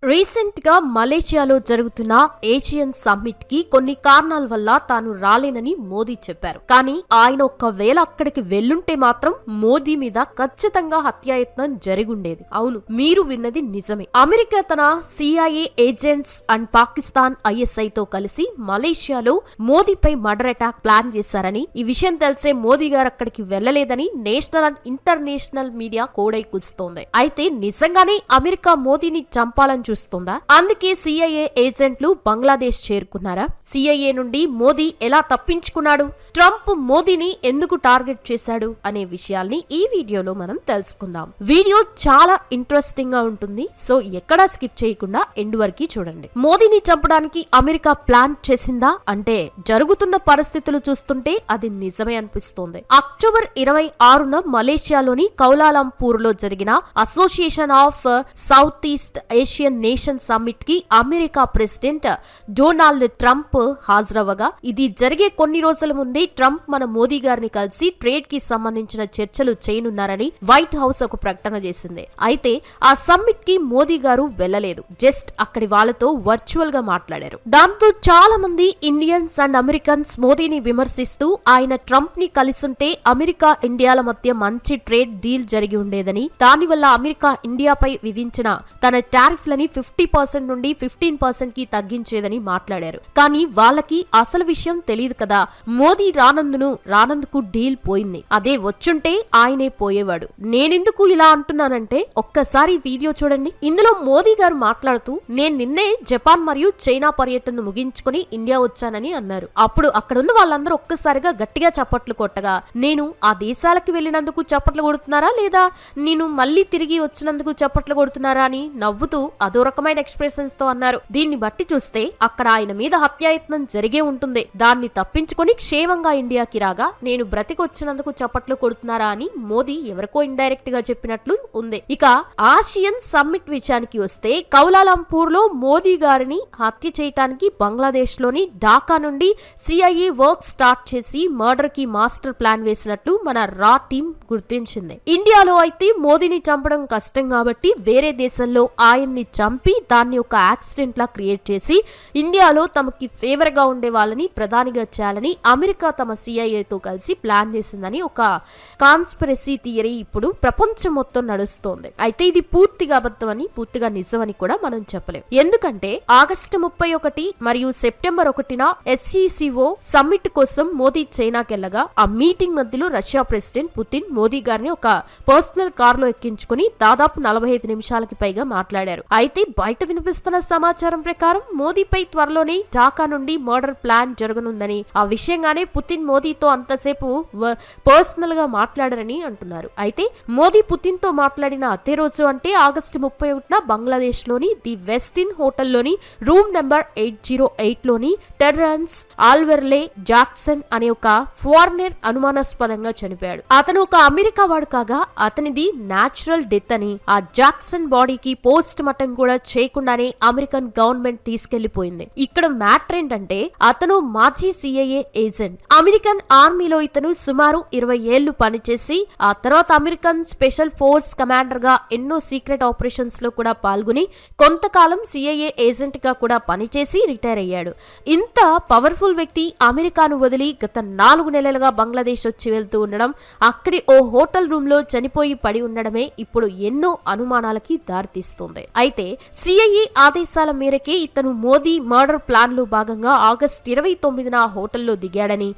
Recent గా మలేషియాలో జరుగుతున్న ఏషియన్ సమ్మిట్ కి కొన్ని కారణాల వల్ల తాను రాలేనని మోదీ చెప్పారు. కానీ ఆయన ఒక్కవేళ అక్కడికి వెళ్లుంటే మాత్రం మోదీ మీద ఖచ్చితంగా హత్యాయత్నం జరిగుండేది. అవును, మీరు విన్నది నిజమే. అమెరికా తన CIA agents and Pakistan ISI తో కలిసి మలేషియాలో మోదీపై మర్డర్ అటాక్ ప్లాన్ చేశారని, ఈ విషయం తెలిసే మోదీ గారు అక్కడికి వెళ్లలేదని నేషనల్ అండ్ ఇంటర్నేషనల్ మీడియా కోడై కూస్తోంది. అయితే నిజంగానే అమెరికా మోదీని చంపాలని చూస్తుందా? అందుకే CIA ఏజెంట్లు బంగ్లాదేశ్ చేరుకున్నారా? CIA నుండి మోదీ ఎలా తప్పించుకున్నాడు? ట్రంప్ మోదీని ఎందుకు టార్గెట్ చేశాడు అనే విషయాల్ని ఈ వీడియోలో మనం తెలుసుకుందాం. వీడియో చాలా ఇంట్రెస్టింగ్ గా ఉంటుంది, సో ఎక్కడా స్కిప్ చేయకుండా ఎండ్ వరకు చూడండి. మోదీని చంపడానికి అమెరికా ప్లాన్ చేసిందా అంటే జరుగుతున్న పరిస్థితులు చూస్తుంటే అది నిజమే అనిపిస్తోంది. అక్టోబర్ 26న మలేషియాలోని కౌలాలంపూర్ లో జరిగిన association of south east Asian nation summit కి అమెరికా ప్రెసిడెంట్ డొనాల్డ్ ట్రంప్ హాజరవగా, ఇది జరిగే కొన్ని రోజుల ముందే ట్రంప్ మన మోదీ గారిని కలిసి ట్రేడ్ కి సంబంధించిన చర్చలు చేయనున్నారని వైట్ హౌస్ ఒక ప్రకటన చేసింది. అయితే ఆ సమ్మిట్ కి మోదీ గారు వెళ్లలేదు, జస్ట్ అక్కడి వాళ్ళతో వర్చువల్ గా మాట్లాడారు. దాంతో చాలా మంది ఇండియన్స్ అండ్ అమెరికన్స్ మోదీని విమర్శిస్తూ ఆయన ట్రంప్ ని కలిసుంటే అమెరికా ఇండియాల మధ్య మంచి ట్రేడ్ డీల్ జరిగి ఉండేదని, దానివల్ల అమెరికా ఇండియాపై విధించిన తన టారిఫ్లని 50% నుండి 15% కి తగ్గించేదని మాట్లాడారు. కానీ వాళ్ళకి అసలు విషయం తెలియదు కదా. మోదీ రానందుకు డీల్ పోయింది. అదే వచ్చుంటే ఆయనే పోయేవాడు. నేనెందుకు ఇలా అంటున్నానంటే ఒక్కసారి వీడియో చూడండి. ఇందులో మోదీ గారు మాట్లాడుతూ, నేను నిన్నే జపాన్ మరియు చైనా పర్యటనను ముగించుకుని ఇండియా వచ్చానని అన్నారు. అప్పుడు అక్కడున్న వాళ్ళందరూ ఒక్కసారిగా గట్టిగా చప్పట్లు కొట్టగా, నేను ఆ దేశాలకు వెళ్లినందుకు చప్పట్లు కొడుతున్నారా లేదా నేను మళ్ళీ తిరిగి వచ్చినందుకు చప్పట్లు కొడుతున్నారా అని నవ్వుతూ అదో రకమైన ఎక్స్ప్రెషన్స్ తో అన్నారు. దీన్ని బట్టి చూస్తే అక్కడ ఆయన మీద హత్యాయత్నం జరిగే ఉంటుంది. దాన్ని తప్పించుకొని క్షేమంగా ఇండియాకి రాగా నేను బ్రతికొచ్చినందుకు చప్పట్లు కొడుతున్నారా అని మోదీ ఎవరికో ఇండైరెక్ట్ గా చెప్పినట్లు ఉంది. ఇక ఆసియన్ సమ్మిట్ విషయానికి వస్తే కౌలాలంపూర్ లో మోదీ గారిని హత్య చేయడానికి బంగ్లాదేశ్ లోని ఢాకా నుండి CIA వర్క్ స్టార్ట్ చేసి మర్డర్ కి మాస్టర్ ప్లాన్ వేసినట్లు మన రా టీం గుర్తించింది. ఇండియాలో అయితే మోదీని చంపడం కష్టం కాబట్టి వేరే దేశంలో ఆయన్ని చంపి దాన్ని ఒక యాక్సిడెంట్ లా క్రియేట్ చేసి ఇండియాలో తమకి ఫేవర్ గా ఉండే వాళ్ళని ప్రధానిగా చేయాలని అమెరికా తమ CIA తో కలిసి ప్లాన్ చేసిందని ఒక కాన్స్పిరసీ థియరీ ఇప్పుడు ప్రపంచం మొత్తం నడుస్తోంది. అయితే ఇది పూర్తిగా అబద్ధమని, పూర్తిగా నిజమని కూడా మనం చెప్పలేం. ఎందుకంటే ఆగస్టు 31 మరియు సెప్టెంబర్ 1న SCO సమ్మిట్ కోసం మోదీ చైనాకెళ్లగా ఆ మీటింగ్ మధ్యలో రష్యా ప్రెసిడెంట్ పుతిన్ మోదీ గారిని ఒక పర్సనల్ కార్ లో ఎక్కించుకుని దాదాపు 45 నిమిషాలకి పైగా మాట్లాడారు. అయితే బయట వినిపిస్తున్న సమాచారం ప్రకారం మోదీపై త్వరలోనే ఢాకా నుండి మర్డర్ ప్లాన్ జరగనుందని, ఆ విషయంగానే పుతిన్ మోదీతో అంతసేపు పర్సనల్ గా మాట్లాడారని అంటున్నారు. అయితే మోదీ పుతిన్ తో మాట్లాడిన అదే రోజు అంటే ఆగస్టు 31న బంగ్లాదేశ్ లోని ది వెస్టిన్ హోటల్లోని రూమ్ నెంబర్ 808 లోని టెర్రన్స్ ఆల్వెర్లే జాక్సన్ అనే ఒక ఫారినర్ అనుమానాస్పదంగా చనిపోయాడు. అతను ఒక అమెరికా వాడు కాగా అతనిది న్యాచురల్ డెత్ అని, ఆ జాక్సన్ బాడీకి పోస్ట్ మార్టం కూడా చేయకుండానే అమెరికన్ గవర్నమెంట్ తీసుకెళ్లిపోయింది. ఇక్కడ మ్యాటర్ ఏంటంటే అతను మాజీ CIA ఏజెంట్. అమెరికన్ ఆర్మీలో ఇతను సుమారు 20 ఏళ్లు పనిచేసి ఆ తర్వాత అమెరికన్ స్పెషల్ ఫోర్స్ కమాండర్ గా ఎన్నో సీక్రెట్ ఆపరేషన్స్ లో కూడా పాల్గొని కొంతకాలం CIA ఏజెంట్ గా కూడా పనిచేసి రిటైర్ అయ్యాడు. ఇంత పవర్ఫుల్ వ్యక్తి అమెరికాను వదిలి గత 4 నెలలుగా బంగ్లాదేశ్ వచ్చి వెళ్తూ ఉండడం, అక్కడి ఓ హోటల్ రూమ్ లో చనిపోయి పడి ఉండడమే ఇప్పుడు ఎన్నో అనుమానాలకి దారితీస్తుంది. అయితే CIA ఆదేశాల మేరకే ఇతను మోదీ మర్డర్ ప్లాన్ లో భాగంగా ఆగస్టు 29న ఆ హోటల్లో దిగాడని,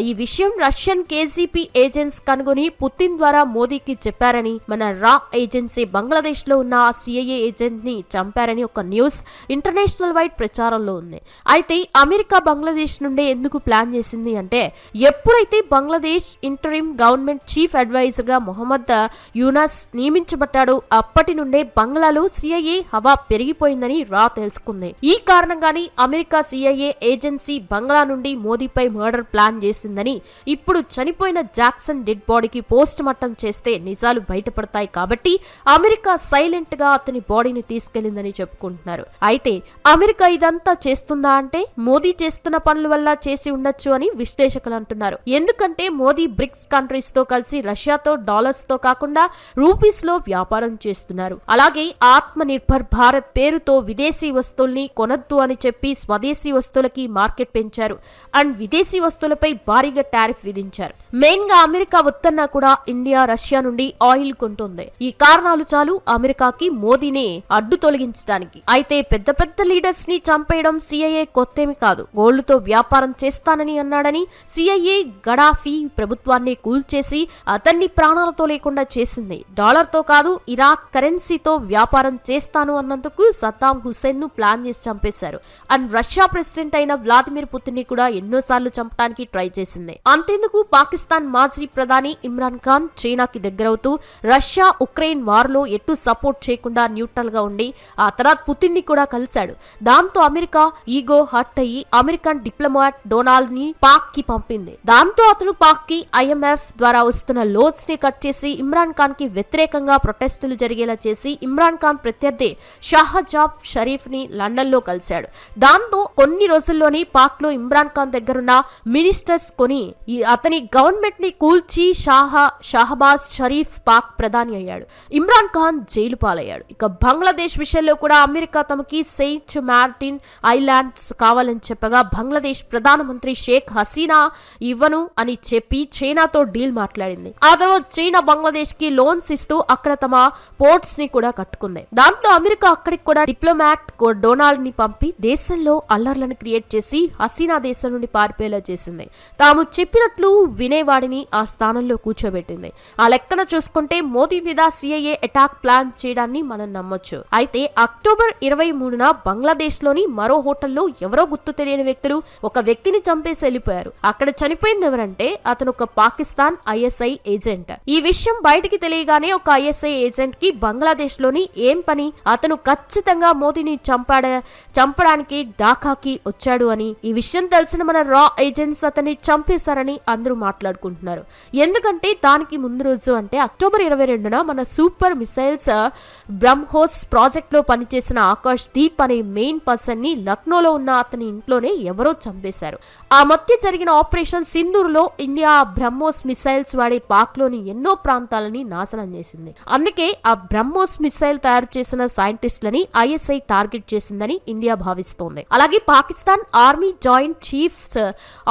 ఈ విషయం రష్యన్ KGB ఏజెంట్స్ కనుగొని పుతిన్ ద్వారా మోదీకి చెప్పారని, మన రా ఏజెన్సీ బంగ్లాదేశ్ లో ఉన్న ఆ CIA ఏజెంట్ ని చంపారని ఒక న్యూస్ ఇంటర్నేషనల్ వైడ్ ప్రచారంలో ఉంది. అయితే అమెరికా బంగ్లాదేశ్ నుండే ఎందుకు ప్లాన్ చేసింది అంటే, ఎప్పుడైతే Bangladesh interim government chief advisor గా మొహమ్మద్ యూనస్ నియమించబడ్డాడో అప్పటి నుండే బంగ్లాలో CIA హవా పెరిగిపోయిందని రా తెలుసుకుంది. ఈ కారణంగానే అమెరికా CIA ఏజెన్సీ బంగ్లా నుండి మోదీపై మర్డర్ ప్లాన్ చేసిందని, ఇప్పుడు చనిపోయిన జాక్సన్ డెడ్ బాడీకి పోస్ట్ మార్టం చేస్తే నిజాలు బయటపడతాయి కాబట్టి అమెరికా సైలెంట్ గా అతని బాడీని తీసుకెళ్లిందని చెప్పుకుంటున్నారు. అయితే అమెరికా ఇదంతా చేస్తుందా అంటే మోదీ చేస్తున్న పనుల వల్ల చేసి ఉండొచ్చు అని విశ్లేషకులు అంటున్నారు. ఎందుకంటే మోదీ బ్రిక్స్ కంట్రీస్ తో కలిసి రష్యాతో డాలర్స్ తో కాకుండా రూపీస్ లో వ్యాపారం చేస్తున్నారు. అలాగే ఆత్మ నిర్భర్ భారత్ భారత్ పేరుతో విదేశీ వస్తువుల్ని కొనొద్దు అని చెప్పి స్వదేశీ వస్తువులకి మార్కెట్ పెంచారు అండ్ విదేశీ వస్తువులపై భారీగా టారిఫ్ విధించారు. మెయిన్ గా అమెరికా వద్దన్నా కూడా ఇండియా రష్యా నుండి ఆయిల్ కొంటుంది. ఈ కారణాలు చాలు అమెరికాకి మోదీని అడ్డు తొలగించడానికి. అయితే పెద్ద పెద్ద లీడర్స్ ని చంపేయడం సిఐఏ కొత్తేమి కాదు. గోల్డ్తో వ్యాపారం చేస్తానని అన్నాడని సిఐఏ గడాఫీ ప్రభుత్వాన్ని కూల్చేసి అతన్ని ప్రాణాలతో లేకుండా చేసింది. డాలర్తో కాదు ఇరాక్ కరెన్సీతో వ్యాపారం చేస్తాను అన్నందుకు సద్దాం హుస్సేన్ ను ప్లాన్ చేసి చంపేశారు. అండ్ రష్యా ప్రెసిడెంట్ అయిన వ్లాదిమిర్ పుతిన్ ని కూడా ఎన్నోసార్లు చంపడానికి ట్రై చేసింది. అంతేందుకు పాకిస్తాన్ మాజీ ప్రధాని ఇమ్రాన్ ఖాన్ చైనాకి దగ్గరవుతూ రష్యా ఉక్రెయిన్ వార్ లో ఎటు సపోర్ట్ చేయకుండా న్యూట్రల్ గా ఉండి ఆ తర్వాత పుతిన్ ని కూడా కలిశాడు. దాంతో అమెరికా ఈగో హర్ట్ అయ్యి అమెరికన్ డిప్లొమాట్ డొనాల్డ్ ని పాక్ కి పంపింది. దాంతో అతను పాక్ కి ఐఎంఎఫ్ ద్వారా వస్తున్న లోన్స్ ని కట్ చేసి ఇమ్రాన్ ఖాన్ కి వ్యతిరేకంగా ప్రొటెస్టులు జరిగేలా చేసి ఇమ్రాన్ ఖాన్ ప్రత్యర్థి షహజాబ్ షరీఫ్ ని లండన్ లో కలిశాడు. దాంతో కొన్ని రోజుల్లోని పాక్ లో ఇమ్రాన్ ఖాన్ దగ్గరున్న మినిస్టర్స్ కొని అతని గవర్నమెంట్ ని కూల్చి షహబాజ్ షరీఫ్ పాక్ ప్రధాని అయ్యాడు. ఇమ్రాన్ ఖాన్ జైలు పాలయ్యాడు. ఇక బంగ్లాదేశ్ విషయంలో కూడా అమెరికా తమకి సెయింట్ మార్టిన్ ఐలాండ్స్ కావాలని చెప్పగా బంగ్లాదేశ్ ప్రధానమంత్రి షేక్ హసీనా ఇవ్వను అని చెప్పి చైనాతో డీల్ మాట్లాడింది. ఆ తర్వాత చైనా బంగ్లాదేశ్ కి లోన్స్ ఇస్తూ అక్కడ తమ పోర్ట్స్ ని కూడా కట్టుకుంది. దాంతో అమెరికా అక్కడికి కూడా డిప్లొమాట్ డొనాల్డ్ ని పంపి దేశంలో అల్లర్లను క్రియేట్ చేసి హసీనా దేశం నుండి పారిపోయేలా చేసింది. తాము చెప్పినట్లు వినేవాడిని ఆ స్థానంలో కూర్చోబెట్టింది. ఆ లెక్కన చూసుకుంటే మోదీ మీద సిఐఏ అటాక్ ప్లాన్ చేయడాన్ని మనం నమ్మొచ్చు. అయితే అక్టోబర్ 23న బంగ్లాదేశ్ లోని మరో హోటల్లో ఎవరో గుర్తు తెలియని వ్యక్తులు ఒక వ్యక్తిని చంపేసి వెళ్లిపోయారు. అక్కడ చనిపోయింది ఎవరంటే అతను ఒక పాకిస్తాన్ ఐఎస్ఐ ఏజెంట్. ఈ విషయం బయటికి తెలియగానే ఒక ఐఎస్ఐ ఏజెంట్ కి బంగ్లాదేశ్ లోని ఏం పని, అతను ఖచ్చితంగా మోదీని చంపడానికి ఢాకాకి వచ్చాడు అని, ఈ విషయం తెలిసిన మన రా ఏజెంట్స్ అతన్ని చంపేశారని అందరూ మాట్లాడుకుంటున్నారు. ఎందుకంటే దానికి ముందు రోజు అంటే అక్టోబర్ 22న మన సూపర్ మిసైల్స్ బ్రహ్మోస్ ప్రాజెక్ట్ లో పనిచేసిన ఆకాష్ దీప్ అనే మెయిన్ పర్సన్ ని లక్నోలో ఉన్న అతని ఇంట్లోనే ఎవరో చంపేశారు. ఆ మధ్య జరిగిన ఆపరేషన్ సింధూర్ లో ఇండియా బ్రహ్మోస్ మిసైల్స్ వాడే పాక్ లోని ఎన్నో ప్రాంతాలని నాశనం చేసింది. అందుకే ఆ బ్రహ్మోస్ మిసైల్ తయారు చేసిన సైంటిస్టులని ఐఎస్ఐ టార్గెట్ చేసిందని ఇండియా భావిస్తోంది. అలాగే Pakistan army joint chiefs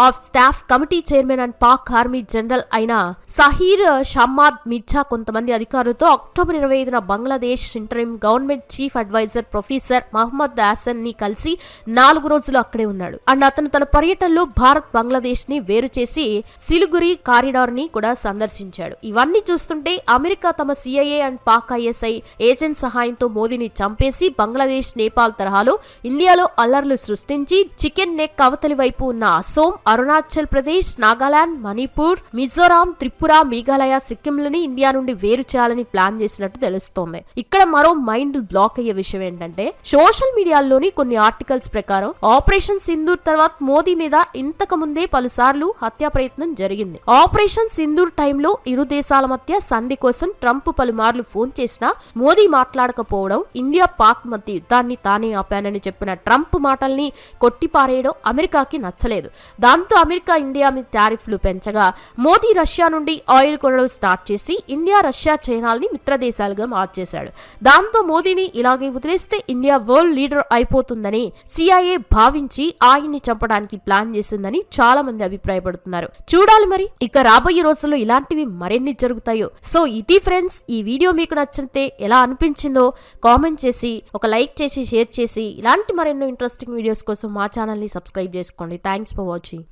of staff committee chairman and Pak army general అయిన సహీర్ షమ్మాద్ మిర్జా కొంతమంది అధికారులతో అక్టోబర్ 25న Bangladesh interim government chief advisor professor Muhammad Hasan ని కలిసి 4 రోజులు అక్కడే ఉన్నాడు. అండ్ అతను తన పర్యటనలో భారత్ బంగ్లాదేశ్ ని వేరు చేసి సిలిగురి కారిడార్ ని కూడా సందర్శించాడు. ఇవన్నీ చూస్తుంటే అమెరికా తమ CIA and Pak ISI agent సహాయంతో మోదీని చంపేసి బంగ్లాదేశ్ నేపాల్ తరహాలో ఇండియాలో అల్లర్లు సృష్టించి చికెన్ నెక్ అవతలి వైపు ఉన్న అసోం, అరుణాచల్ ప్రదేశ్, నాగాలాండ్, మణిపూర్, మిజోరాం, త్రిపుర, మేఘాలయ, సిక్కింలని ఇండియా నుండి వేరు చేయాలని ప్లాన్ చేసినట్టు తెలుస్తోంది. ఇక్కడ మరో మైండ్ బ్లాక్ అయ్యే విషయం ఏంటంటే సోషల్ మీడియాలోని కొన్ని ఆర్టికల్స్ ప్రకారం ఆపరేషన్ సింధూర్ తర్వాత మోదీ మీద ఇంతకు ముందే పలుసార్లు హత్యా ప్రయత్నం జరిగింది. ఆపరేషన్ సింధూర్ టైంలో ఇరు దేశాల మధ్య సంధి కోసం ట్రంప్ పలుమార్లు ఫోన్ చేసినా మోదీ మాట్లాడకపోవడం, ఇండియా పాక్ మధ్య యుద్ధాన్ని తానే ఆపానని చెప్పిన ట్రంప్ మాటల్ని కొట్టిపారేయడం అమెరికాకి నచ్చలేదు. దాంతో అమెరికా ఇండియా మీద టారిఫ్లు పెంచగా మోదీ రష్యా నుండి ఆయిల్ కొనడం స్టార్ట్ చేసి ఇండియా, రష్యా, చైనాల్ని మిత్రదేశాలుగా మార్చేశాడు. దాంతో మోదీని ఇలాగే వదిలేస్తే ఇండియా వరల్డ్ లీడర్ అయిపోతుందని సిఐఏ భావించి ఆయన్ని చంపడానికి ప్లాన్ చేసిందని చాలా మంది అభిప్రాయపడుతున్నారు. చూడాలి మరి ఇక రాబోయే రోజుల్లో ఇలాంటివి మరెన్ని జరుగుతాయో. సో ఇది ఫ్రెండ్స్, ఈ వీడియో మీకు నచ్చితే ఎలా అనిపించిందో కామెంట్ చేసి ఒక లైక్ చేసి షేర్ చేసి ఇలాంటి మరెన్నో ఇంట్రెస్టింగ్ వీడియోస్ కోసం మా ఛానల్ ని సబ్స్క్రైబ్ చేసుకోండి. Thanks for watching.